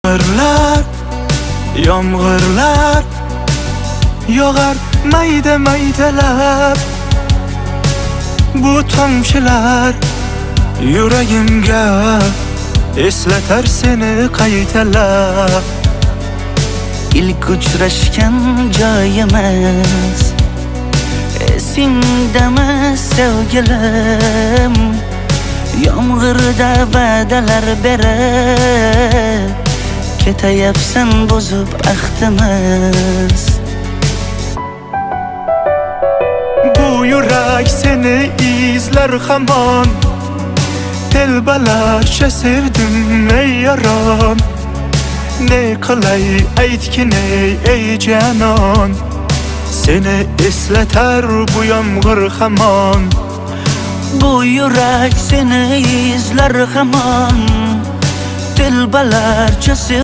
Yomg'irlar, yomg'irlar yog'ar mayda maydalab. Bu tomchilar yuragimga eslatar seni qaytalab. İlk uchrashgan joyimiz esingdami sevgilim? Yomg'irda va'dalar berib ketayapsan buzib ahdimiz. Bu yurak seni izler hamon, telbalarcha sevdim ey yaron. Ne qilay aytgin ey canon, seni eslatar bu yomg'ir hamon. Bu yurak seni izler hamon, telbalarcha